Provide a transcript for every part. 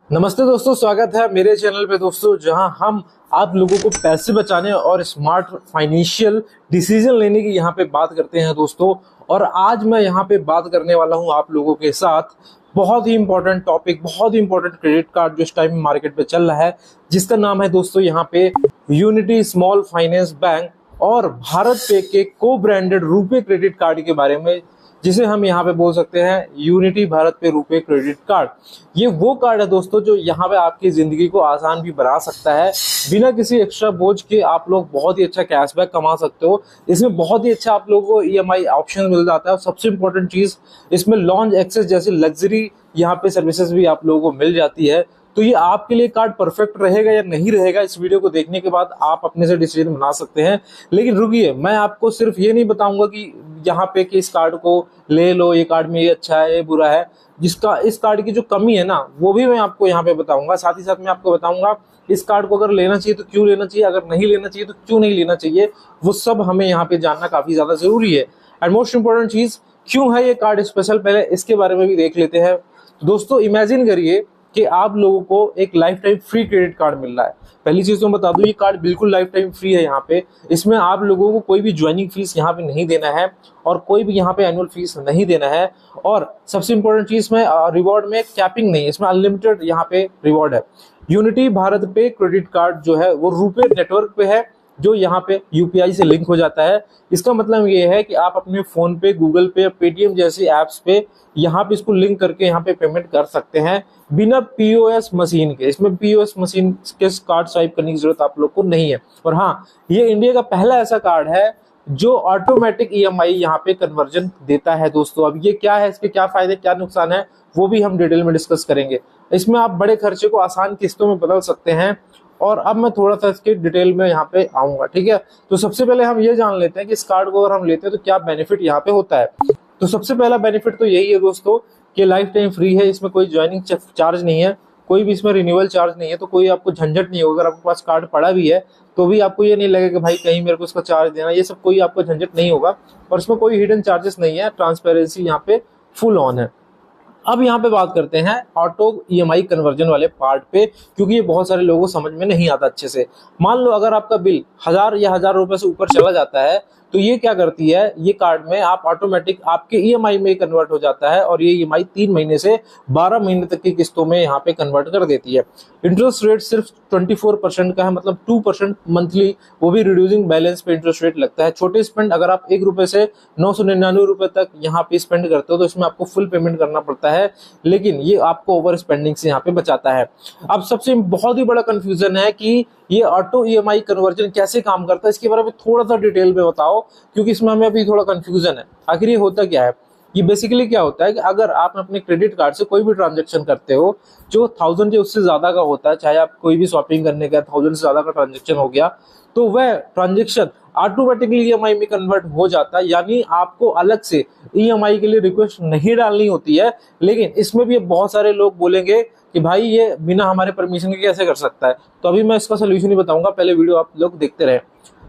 नमस्ते दोस्तों, स्वागत है मेरे चैनल पे दोस्तों, जहां हम आप लोगों को पैसे बचाने और स्मार्ट फाइनेंशियल डिसीजन लेने की यहाँ पे बात करते हैं दोस्तों। और आज मैं यहाँ पे बात करने वाला हूँ आप लोगों के साथ बहुत ही इंपॉर्टेंट टॉपिक, बहुत ही इंपॉर्टेंट क्रेडिट कार्ड जो इस टाइम मार्केट पे चल रहा है, जिसका नाम है दोस्तों यहाँ पे यूनिटी स्मॉल फाइनेंस बैंक और भारत पे के को ब्रांडेड रुपे क्रेडिट कार्ड के बारे में, जिसे हम यहाँ पे बोल सकते हैं यूनिटी भारत पे रुपे क्रेडिट कार्ड। ये वो कार्ड है दोस्तों जो यहाँ पे आपकी जिंदगी को आसान भी बना सकता है। बिना किसी एक्स्ट्रा बोझ के आप लोग बहुत ही अच्छा कैशबैक कमा सकते हो। इसमें बहुत ही अच्छा आप लोगों को ईएमआई ऑप्शन मिल जाता है और सबसे इंपॉर्टेंट चीज, इसमें लॉन्च एक्सेस जैसी लग्जरी यहाँ पे सर्विसेज भी आप लोगों को मिल जाती है। तो ये आपके लिए कार्ड परफेक्ट रहेगा या नहीं रहेगा, इस वीडियो को देखने के बाद आप अपने से डिसीजन बना सकते हैं। लेकिन रुकिए, मैं आपको सिर्फ ये नहीं बताऊंगा कि यहाँ पे कि इस कार्ड को ले लो, ये कार्ड में ये अच्छा है ये बुरा है। जिसका इस कार्ड की जो कमी है ना, वो भी मैं आपको यहाँ पे बताऊंगा। साथ ही साथ मैं आपको बताऊंगा इस कार्ड को अगर लेना चाहिए तो क्यों लेना चाहिए, अगर नहीं लेना चाहिए तो क्यों नहीं लेना चाहिए। वो सब हमें यहाँ पे जानना काफी ज्यादा जरूरी है। एंड मोस्ट इंपोर्टेंट चीज, क्यों है ये कार्ड स्पेशल, पहले इसके बारे में भी देख लेते हैं। दोस्तों इमेजिन करिए कि आप लोगों को एक lifetime free credit card मिल रहा है। पहली चीज तो बता दूं, ये कार्ड बिल्कुल लाइफ टाइम फ्री है। यहाँ पे इसमें आप लोगों को कोई भी ज्वाइनिंग फीस यहाँ पे नहीं देना है और कोई भी यहाँ पे एनुअल फीस नहीं देना है। और सबसे इंपॉर्टेंट चीज में रिवॉर्ड में कैपिंग नहीं है, इसमें अनलिमिटेड यहाँ पे रिवॉर्ड है। यूनिटी भारत पे क्रेडिट कार्ड जो है वो रुपे नेटवर्क पे है, जो यहाँ पे यूपीआई से लिंक हो जाता है। इसका मतलब ये है कि आप अपने फोन पे, गूगल पे, पेटीएम जैसी एप्स पे यहाँ पे इसको लिंक करके यहाँ पे पेमेंट कर सकते हैं बिना पीओएस मशीन के। इसमें पीओएस मशीन के कार्ड स्वाइप करने की जरूरत आप लोग को नहीं है। और हाँ, ये इंडिया का पहला ऐसा कार्ड है जो ऑटोमेटिक ईएमआई यहाँ पे कन्वर्जन देता है दोस्तों। अब ये क्या है, इसके क्या फायदे क्या नुकसान है, वो भी हम डिटेल में डिस्कस करेंगे। इसमें आप बड़े खर्चे को आसान किस्तों में बदल सकते हैं। और अब मैं थोड़ा सा इसके डिटेल में यहाँ पे आऊंगा, ठीक है। तो सबसे पहले हम ये जान लेते हैं कि इस कार्ड को अगर हम लेते हैं तो क्या बेनिफिट यहाँ पे होता है। तो सबसे पहला बेनिफिट तो यही है दोस्तों कि लाइफ टाइम फ्री है। इसमें कोई ज्वाइनिंग चार्ज नहीं है, कोई भी इसमें रिन्यूअल चार्ज नहीं है, तो कोई आपको झंझट नहीं होगा। अगर आपके पास कार्ड पड़ा भी है तो भी आपको ये नहीं लगेगा कि भाई कहीं मेरे को इसका चार्ज देना, ये सब कोई आपको झंझट नहीं होगा। और इसमें कोई हिडन चार्जेस नहीं है, ट्रांसपेरेंसी यहाँ पे फुल ऑन है। अब यहाँ पे बात करते हैं ऑटो ईएमआई कन्वर्जन वाले पार्ट पे, क्योंकि ये बहुत सारे लोगों को समझ में नहीं आता अच्छे से। मान लो अगर आपका बिल 1000 या 1000 रुपए से ऊपर चला जाता है तो ये क्या करती है, ये कार्ड में आप ऑटोमेटिक आपके ईएमआई में कन्वर्ट हो जाता है और ये ईएमआई 3 महीने से 12 महीने तक की किस्तों में यहाँ पे कन्वर्ट कर देती है। इंटरेस्ट रेट सिर्फ 24% का है, मतलब 2% मंथली, वो भी रिड्यूसिंग बैलेंस पे इंटरेस्ट रेट लगता है। छोटे स्पेंड अगर आप 1 रुपए से 999 रुपए तक यहाँ पे स्पेंड करते हो तो इसमें आपको फुल पेमेंट करना पड़ता है, लेकिन ये आपको ओवर स्पेंडिंग से यहाँ पे बचाता है। अब सबसे बहुत ही बड़ा कंफ्यूजन है कि ये ऑटो ईएमआई कन्वर्जन कैसे काम करता है, इसके बारे में थोड़ा सा डिटेल में बताओ, क्योंकि इसमें हमें अभी थोड़ा कंफ्यूजन है। आखिर ये होता क्या है। ये बेसिकली क्या होता है कि अगर आप अपने क्रेडिट कार्ड से कोई भी ट्रांजेक्शन करते हो जो 1000 या उससे ज्यादा का होता है, चाहे आप कोई भी शॉपिंग करने का 1000 से ज्यादा का ट्रांजेक्शन हो गया, तो वह ट्रांजेक्शन ऑटोमेटिकली ईएमआई में कन्वर्ट हो जाता है। यानी आपको अलग से ईएमआई के लिए रिक्वेस्ट नहीं डालनी होती है। लेकिन इसमें भी बहुत सारे लोग बोलेंगे कि भाई ये बिना हमारे परमिशन के कैसे कर सकता है, तो अभी मैं इसका सोल्यूशन ही बताऊंगा, पहले वीडियो आप लोग देखते रहे।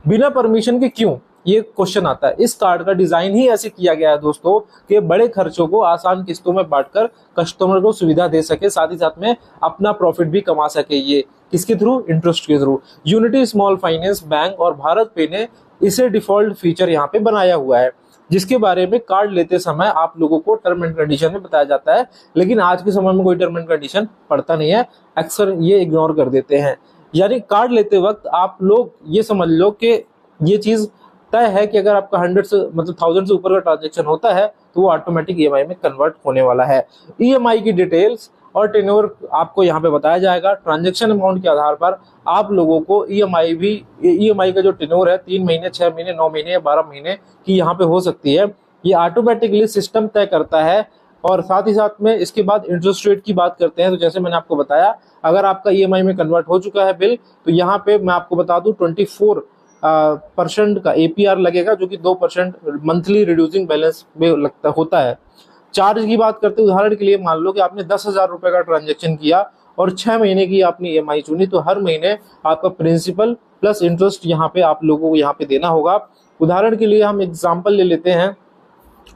बिना परमिशन के क्यों, ये क्वेश्चन आता है। इस कार्ड का डिजाइन ही ऐसे किया गया है दोस्तों कि बड़े खर्चों को आसान किस्तों में बांटकर कस्टमर को सुविधा दे सके, साथ ही साथ में अपना प्रॉफिट भी कमा सके। ये किसके थ्रू, इंटरेस्ट के through. Unity small finance bank और भारत पे ने इसे डिफॉल्ट फीचर यहाँ पे बनाया हुआ है, जिसके बारे में कार्ड लेते समय आप लोगों को टर्म एंड कंडीशन में बताया जाता है। लेकिन आज के समय में कोई टर्म एंड कंडीशन पड़ता नहीं है, अक्सर ये इग्नोर कर देते हैं। यानी कार्ड लेते वक्त आप लोग ये समझ लो कि ये चीज तय है कि अगर आपका 100 से मतलब 1000 से ऊपर का ट्रांजेक्शन होता है तो वो ऑटोमेटिक ईएमआई में कन्वर्ट होने वाला है। ईएमआई की डिटेल्स और टेन्योर आपको यहाँ पे बताया जाएगा। ट्रांजेक्शन अमाउंट के आधार पर आप लोगों को ईएमआई का जो टेन्योर है 3 महीने, 6 महीने, 9 महीने या 12 महीने की यहाँ पे हो सकती है। ये ऑटोमेटिकली सिस्टम तय करता है। और साथ ही साथ में इसके बाद इंटरेस्ट रेट की बात करते हैं, तो जैसे मैंने आपको बताया, अगर आपका ईएमआई में कन्वर्ट हो चुका है बिल, तो यहाँ पे मैं आपको बता दूं 24% का एपीआर लगेगा, जो कि 2% मंथली रिड्यूसिंग बैलेंस में लगता होता है। चार्ज की बात करते हैं, उदाहरण के लिए मान लो कि आपने 10,000 रुपए का ट्रांजेक्शन किया और 6 महीने की आपने ईएमआई चुनी, तो हर महीने आपका प्रिंसिपल प्लस इंटरेस्ट यहाँ पे आप लोगों को यहाँ पे देना होगा। उदाहरण के लिए हम एग्जाम्पल ले लेते हैं,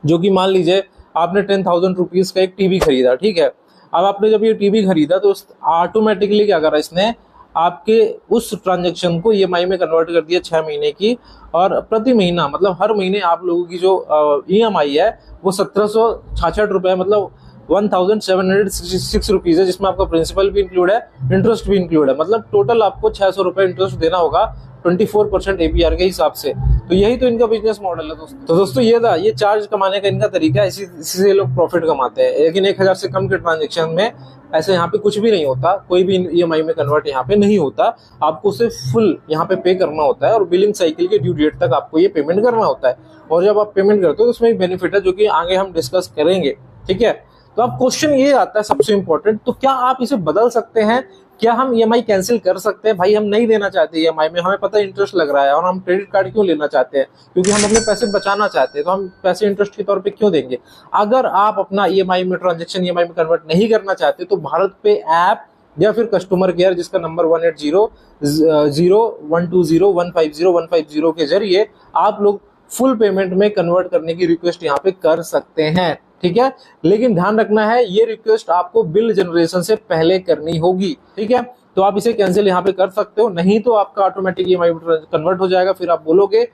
जो कि मान लीजिए आपने 10,000 रुपीज का एक टीवी खरीदा, ठीक है। अब आपने जब ये टीवी खरीदा तो ऑटोमेटिकली क्या करा इसने, आपके उस ट्रांजेक्शन को ईएमआई में कन्वर्ट कर दिया 6 महीने की, और प्रति महीना मतलब हर महीने आप लोगों की जो ईएमआई है वो 1766 रुपए, मतलब 1766 रुपीज है, जिसमें आपका प्रिंसिपल भी इंक्लूड है, इंटरेस्ट भी इंक्लूड है, मतलब टोटल आपको 600 रुपए इंटरेस्ट देना होगा 24% एपीआर के हिसाब से। तो यही तो इनका बिजनेस मॉडल है दोस्तों। तो दोस्तों ये था, ये चार्ज कमाने का इनका तरीका है, इसी से ये लोग प्रॉफिट कमाते हैं। लेकिन 1000 से कम के ट्रांजेक्शन में ऐसे यहाँ पे कुछ भी नहीं होता, कोई भी ईएमआई में कन्वर्ट यहाँ पे नहीं होता, आपको सिर्फ फुल यहाँ पे पे करना होता है और बिलिंग साइकिल के ड्यू डेट तक आपको ये पेमेंट करना होता है। और जब आप पेमेंट करते हो तो उसमें बेनिफिट है जो कि आगे हम डिस्कस करेंगे, ठीक है। तो अब क्वेश्चन ये आता है सबसे इंपॉर्टेंट, तो क्या आप इसे बदल सकते हैं, क्या हम ईएमआई कैंसिल कर सकते हैं? भाई हम नहीं देना चाहते ईएमआई में, हमें पता है इंटरेस्ट लग रहा है, और हम क्रेडिट कार्ड क्यों लेना चाहते हैं? क्योंकि हम अपने पैसे बचाना चाहते हैं, तो हम पैसे इंटरेस्ट के तौर पे क्यों देंगे? अगर आप अपना ईएमआई में ट्रांजेक्शन ईएमआई में कन्वर्ट नहीं करना चाहते तो भारत पे ऐप या फिर कस्टमर केयर, जिसका नंबर 1800120150150 के जरिए आप लोग फुल पेमेंट में कन्वर्ट करने की रिक्वेस्ट यहाँ पे कर सकते हैं, ठीक है। लेकिन ध्यान रखना है, ये रिक्वेस्ट आपको बिल जनरेशन से पहले करनी होगी, ठीक है। तो आप इसे कैंसिल यहाँ पे कर सकते हो, नहीं तो आपका ऑटोमेटिक ईएमआई कन्वर्ट हो जाएगा। फिर आप बोलोगे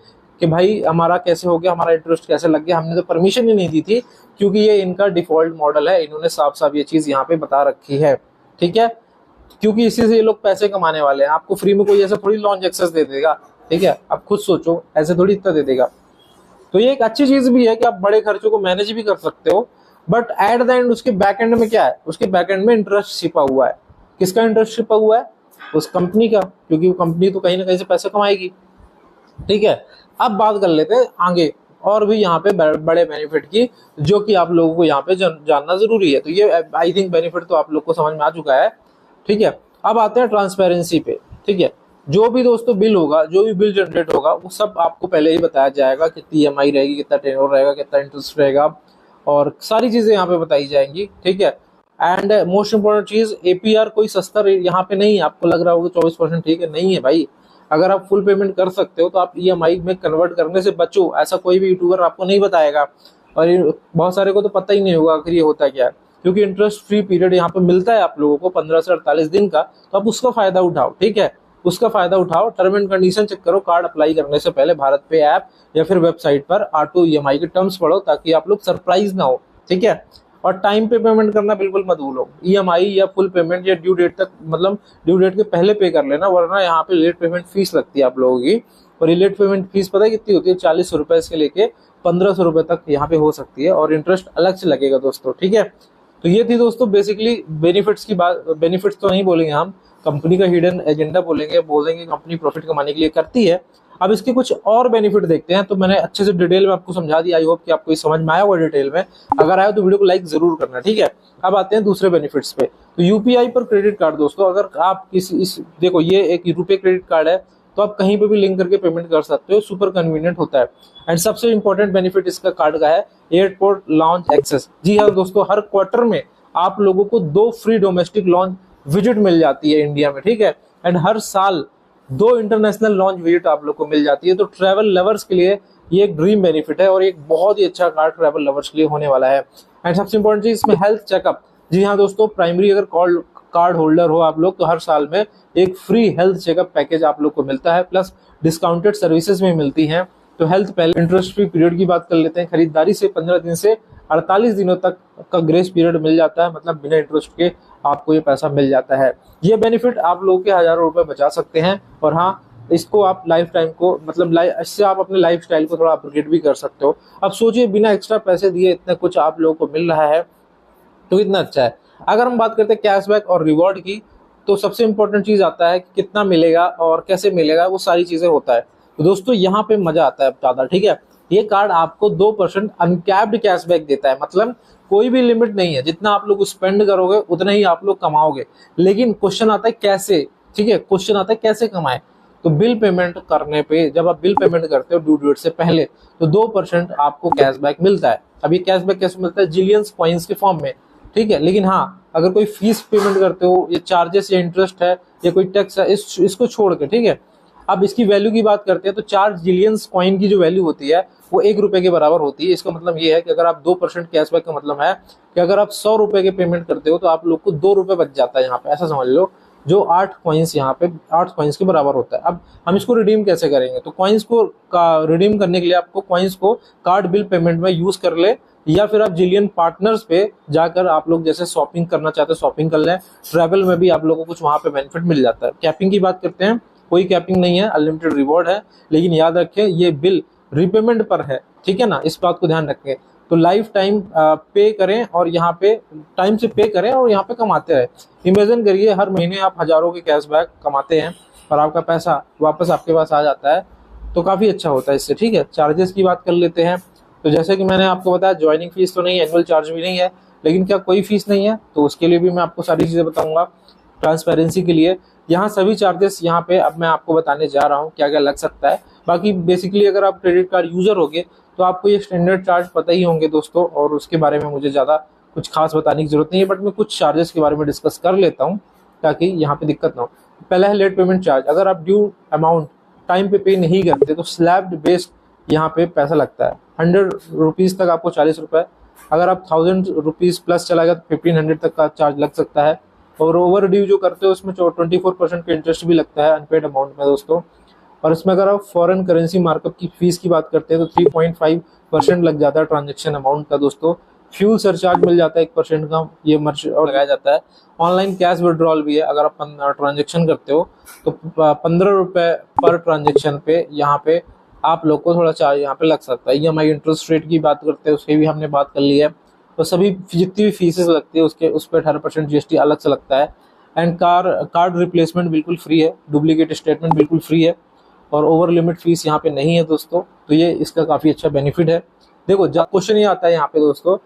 कि भाई हमारा कैसे हो गया, हमारा इंटरेस्ट कैसे लग गया, हमने तो परमिशन ही नहीं दी थी, क्योंकि ये इनका डिफॉल्ट मॉडल है, इन्होंने साफ साफ ये चीज यहाँ पे बता रखी है, ठीक है। क्योंकि इसी से ये लोग पैसे कमाने वाले हैं, आपको फ्री में कोई ऐसा थोड़ी लॉन्च एक्सेस दे देगा, ठीक है। आप खुद सोचो, ऐसे थोड़ी इतना दे देगा। तो ये एक अच्छी चीज भी है कि आप बड़े खर्चों को मैनेज भी कर सकते हो, बट एट द एंड उसके बैक एंड में क्या है, उसके बैक एंड में इंटरेस्ट छिपा हुआ है। किसका इंटरेस्ट छिपा हुआ है? उस कंपनी का, क्योंकि वो कंपनी तो कहीं ना कहीं से पैसे कमाएगी, ठीक है। अब बात कर लेते हैं आगे और भी यहाँ पे बड़े बेनिफिट की, जो कि आप लोगों को यहाँ पे जानना जरूरी है। तो ये आई थिंक बेनिफिट तो आप लोग को समझ में आ चुका है, ठीक है। अब आते हैं ट्रांसपेरेंसी पे, ठीक है। जो भी दोस्तों बिल होगा, जो भी बिल जनरेट होगा, वो सब आपको पहले ही बताया जाएगा, कितनी ईएमआई रहेगी, कितना टेन्योर रहेगा, कितना इंटरेस्ट रहेगा, और सारी चीजें यहाँ पे बताई जाएंगी, ठीक है। एंड मोस्ट इंपोर्टेंट चीज, एपीआर कोई सस्ता रेट यहाँ पे नहीं है। आपको लग रहा होगा 24%, ठीक है, नहीं है भाई। अगर आप फुल पेमेंट कर सकते हो तो आप ईएमआई में कन्वर्ट करने से बचो, ऐसा कोई भी यूट्यूबर आपको नहीं बताएगा, और बहुत सारे को तो पता ही नहीं होगा आखिर ये होता क्या है। क्योंकि इंटरेस्ट फ्री पीरियड यहाँ पे मिलता है आप लोगों को 15 से 48 दिन का, तो आप उसका फायदा उठाओ, ठीक है, उसका फायदा उठाओ। टर्म एंड कंडीशन चेक करो, कार्ड अप्लाई करने से पहले भारत पे ऐप या फिर वेबसाइट पर ऑटो ईएमआई के टर्म्स पढ़ो, ताकि आप लोग सरप्राइज ना हो, ठीक है। और टाइम पे पेमेंट करना बिल्कुल मत भूलो, ईएमआई या फुल पेमेंट या ड्यू डेट तक, मतलब ड्यू डेट के पहले पे कर लेना, वरना यहाँ पे लेट पेमेंट फीस लगती है आप लोगों की। और ये लेट पेमेंट फीस पता है कितनी होती है? 40 रुपए से लेके 1500 रुपए तक यहाँ पे हो सकती है, और इंटरेस्ट अलग से लगेगा दोस्तों, ठीक है। तो ये थी दोस्तों बेसिकली बेनिफिट्स की बात। बेनिफिट्स तो नहीं बोलेंगे हम, कंपनी का हिडन एजेंडा बोलेंगे कंपनी प्रॉफिट कमाने के लिए करती है। अब इसके कुछ और बेनिफिट देखते हैं। तो मैंने अच्छे से डिटेल में आपको समझा दिया, आई होप कि आपको समझ में आया होगा डिटेल में। अगर आया तो वीडियो को लाइक जरूर करना, ठीक है। अब आते हैं दूसरे बेनिफिट्स पे। तो यूपीआई पर क्रेडिट कार्ड दोस्तों, अगर आप देखो ये एक रुपए क्रेडिट कार्ड है, तो आप कहीं पे भी लिंक करके पेमेंट कर सकते हो, सुपर कन्वीनियंट होता है। एंड सबसे इंपॉर्टेंट बेनिफिट इसका कार्ड का है एयरपोर्ट लॉन्च एक्सेस। जी हाँ दोस्तों, हर क्वार्टर में आप लोगों को 2 फ्री डोमेस्टिक लॉन्च विजिट मिल जाती है इंडिया में, ठीक है। एंड हर साल 2 इंटरनेशनल लॉन्च विजिट आप लोग को मिल जाती है। तो ट्रैवल लवर्स के लिए ये एक ड्रीम बेनिफिट है, और एक बहुत ही अच्छा कार्ड ट्रैवल लवर्स के लिए होने वाला है। एंड सबसे इंपॉर्टेंट चीज इसमें हेल्थ चेकअप। जी हाँ दोस्तों, प्राइमरी अगर कार्ड होल्डर हो आप लोग, तो हर साल में एक फ्री हेल्थ चेकअप पैकेज आप लोग को मिलता है, प्लस डिस्काउंटेड सर्विसेज में मिलती हैं। तो हेल्थ पहले, इंटरेस्ट फ्री पीरियड की बात कर लेते हैं। खरीदारी से 15 दिन से 48 दिनों तक का ग्रेस पीरियड मिल जाता है, मतलब बिना इंटरेस्ट के आपको ये पैसा मिल जाता है। ये बेनिफिट आप लोगों के हजारों रुपए बचा सकते हैं, और हाँ, इसको आप लाइफ टाइम को, मतलब इससे आप अपने लाइफ स्टाइल को थोड़ा अपग्रेड भी कर सकते हो। अब सोचिए, बिना एक्स्ट्रा पैसे दिए इतना कुछ आप लोगों को मिल रहा है, तो कितना अच्छा है। अगर हम बात करते हैं कैशबैक और रिवॉर्ड की, तो सबसे इंपॉर्टेंट चीज आता है कि कितना मिलेगा और कैसे मिलेगा, वो सारी चीजें होता है। तो दोस्तों यहाँ पे मजा आता है ज्यादा, ठीक है। ये कार्ड आपको 2% अनकैप्ड कैशबैक देता है, मतलब कोई भी लिमिट नहीं है, जितना आप लोग स्पेंड करोगे उतना ही आप लोग कमाओगे। लेकिन क्वेश्चन आता है कैसे, ठीक है, क्वेश्चन आता है कैसे कमाए। तो बिल पेमेंट करने पे, जब आप बिल पेमेंट करते हो ड्यू डेट से पहले, तो 2% आपको कैशबैक मिलता है। अब ये कैशबैक कैसे मिलता है? जिलियंस पॉइंट्स के फॉर्म में, ठीक है। लेकिन हाँ, अगर कोई फीस पेमेंट करते हो, ये चार्जेस या इंटरेस्ट है या कोई टैक्स है, इसको छोड़ के, ठीक है, अब इसकी वैल्यू की बात करते हैं तो 4 जिलियंस कॉइन की जो वैल्यू होती है वो 1 रुपए के बराबर होती है। इसका मतलब ये है कि अगर आप 2% कैशबैक का मतलब है कि अगर आप 100 रुपए के पेमेंट करते हो तो आप लोग को 2 रुपए बच जाता है यहाँ पे, ऐसा समझ लो, जो 8 कॉइन्स यहाँ पे 8 कॉइन्स के बराबर होता है। अब हम इसको रिडीम कैसे करेंगे, तो कॉइन्स को रिडीम करने के लिए आपको कॉइन्स को कार्ड बिल पेमेंट में यूज कर ले, या फिर आप जिलियन पार्टनर्स पे जाकर आप लोग जैसे शॉपिंग करना चाहते हैं शॉपिंग कर लें। ट्रैवल में भी आप लोगों को कुछ वहां पे बेनिफिट मिल जाता है। कैपिंग की बात करते हैं, कोई कैपिंग नहीं है, अनलिमिटेड रिवॉर्ड है, लेकिन याद रखें ये बिल रिपेमेंट पर है, ठीक है ना, इस बात को ध्यान रखें। तो लाइफ टाइम पे करें और यहाँ पे टाइम से पे करें और यहाँ पे कमाते रहे। इमेजिन करिए हर महीने आप हजारों के कैशबैक कमाते हैं और आपका पैसा वापस आपके पास आ जाता है, तो काफी अच्छा होता है इससे, ठीक है। चार्जेस की बात कर लेते हैं, तो जैसे कि मैंने आपको बताया ज्वाइनिंग फीस तो नहीं है, एनुअल चार्ज भी नहीं है, लेकिन क्या कोई फीस नहीं है, तो उसके लिए भी मैं आपको सारी चीजें बताऊंगा ट्रांसपेरेंसी के लिए। यहाँ सभी चार्जेस यहाँ पे अब मैं आपको बताने जा रहा हूँ क्या क्या लग सकता है। बाकी बेसिकली अगर आप क्रेडिट कार्ड यूजर होगे तो आपको ये स्टैंडर्ड चार्ज पता ही होंगे दोस्तों, और उसके बारे में मुझे ज्यादा कुछ खास बताने की जरूरत नहीं है, बट मैं कुछ चार्जेस के बारे में डिस्कस कर लेता हूँ ताकि यहाँ पे दिक्कत ना हो। पहला है लेट पेमेंट चार्ज। अगर आप ड्यू अमाउंट टाइम पे नहीं करते तो स्लैब्ड बेस्ड यहाँ पे पैसा लगता है। 100 रुपीज तक आपको 40 रुपए, अगर आप 1000 रुपीज प्लस चला गया तो 1500 तक का चार्ज लग सकता है। और ओवर ड्यू जो करते हो उसमें 24% का इंटरेस्ट भी लगता है अनपेड अमाउंट में दोस्तों। और इसमें अगर आप फॉरेन करेंसी मार्कअप की फीस की बात करते हैं तो 3.5% लग जाता है ट्रांजेक्शन अमाउंट का दोस्तों। फ्यूल सरचार्ज मिल जाता है 1% का, ये मर्च और लगाया जाता है। ऑनलाइन कैश विड्रॉल भी है, अगर आप ट्रांजेक्शन करते हो तो 15 रुपए पर ट्रांजेक्शन पे यहाँ पे आप लोग को थोड़ा चार्ज यहाँ पे लग सकता है। EMI इंटरेस्ट रेट की बात करते हैं उसकी भी हमने बात कर ली है। तो सभी जितनी भी फीसेस लगती है उसके उस पर 18% GST अलग से लगता है। एंड कार्ड रिप्लेसमेंट बिल्कुल फ्री है, डुप्लीकेट स्टेटमेंट बिल्कुल फ्री है, और ओवर लिमिट फीस यहाँ पे नहीं है दोस्तों। तो ये इसका काफी अच्छा बेनिफिट है। देखो क्वेश्चन ये आता है यहाँ पे दोस्तों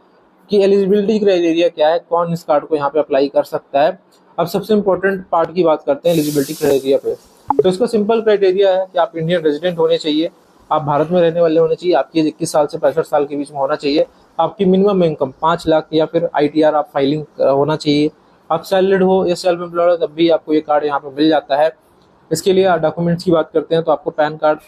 कि एलिजिबिलिटी क्राइटेरिया क्या है, कौन इस कार्ड को यहाँ पे अप्लाई कर सकता है। अब सबसे इंपॉर्टेंट पार्ट की बात करते हैं एलिजिबिलिटी क्राइटेरिया पे। तो इसका सिंपल क्राइटेरिया है कि आप इंडियन रेजिडेंट होने चाहिए, आप भारत में रहने वाले होने चाहिए, आपकी एज 21 साल से 65 साल के बीच में होना चाहिए, आपकी मिनिमम इनकम 5 लाख या फिर ITR आप फाइलिंग होना चाहिए, आप सैलरीड हो या सेल्फ एम्प्लॉयड हो तब भी आपको ये कार्ड यहाँ पे मिल जाता है। इसके लिए डॉक्यूमेंट्स की बात करते हैं तो आपको पैन कार्ड,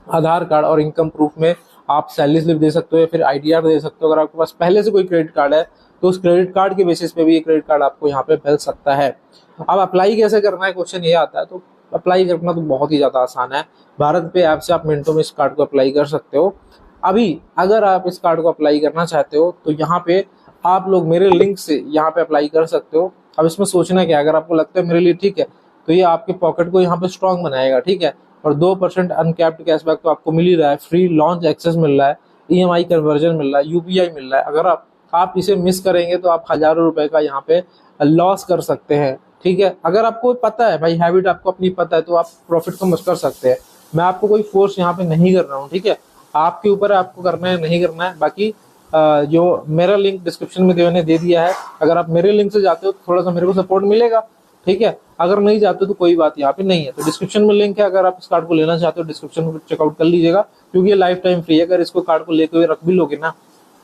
आधार कार्ड और इनकम प्रूफ में आप सैलरी स्लिप दे सकते हो या फिर ITR दे सकते हो। अगर आपके पास पहले से कोई क्रेडिट कार्ड है तो उस क्रेडिट कार्ड के बेसिस पे भी ये क्रेडिट कार्ड आपको यहाँ पे मिल सकता है। अब अप्लाई कैसे करना है क्वेश्चन ये आता है, तो अप्लाई करना तो बहुत ही ज्यादा आसान है। भारत पे ऐप से आप मिनटों में इस कार्ड को अप्लाई कर सकते हो। अभी अगर आप इस कार्ड को अप्लाई करना चाहते हो तो यहाँ पे आप लोग मेरे लिंक से यहाँ पे अप्लाई कर सकते हो। अब इसमें सोचना क्या है, अगर आपको लगता है मेरे लिए ठीक है तो ये आपके पॉकेट को यहाँ पे स्ट्रॉन्ग बनाएगा, ठीक है। और 2% अनकैप्ड कैशबैक तो आपको मिल ही रहा है, फ्री लॉन्च एक्सेस मिल रहा है, EMI कन्वर्जन मिल रहा है, UPI मिल रहा है। अगर आप इसे मिस करेंगे तो आप हजारों रुपए का यहाँ पे लॉस कर सकते हैं, ठीक है। अगर आपको पता है भाई, हैबिट आपको अपनी पता है, तो आप प्रॉफिट को मस्ट कर सकते हैं। मैं आपको कोई फोर्स यहाँ पे नहीं कर रहा हूँ, ठीक है, आपके ऊपर है आपको करना है नहीं करना है। बाकी जो मेरा लिंक डिस्क्रिप्शन में मैंने दे दिया है, अगर आप मेरे लिंक से जाते हो तो थोड़ा सा मेरे को सपोर्ट मिलेगा, ठीक है। अगर नहीं जाते तो कोई बात यहाँ पे नहीं है। तो डिस्क्रिप्शन में लिंक है, अगर आप इस कार्ड को लेना चाहते हो डिस्क्रिप्शन में चेकआउट कर लीजिएगा, क्योंकि ये लाइफ टाइम फ्री है। अगर इसको कार्ड को लेकर रख भी लोगे ना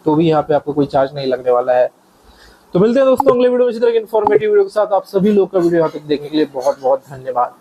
तो भी यहाँ पे आपको कोई चार्ज नहीं लगने वाला है। तो मिलते हैं दोस्तों अगले वीडियो में इसी तरह की इन्फॉर्मेटिव वीडियो के साथ। आप सभी लोग का वीडियो यहाँ तक देखने के लिए बहुत बहुत धन्यवाद।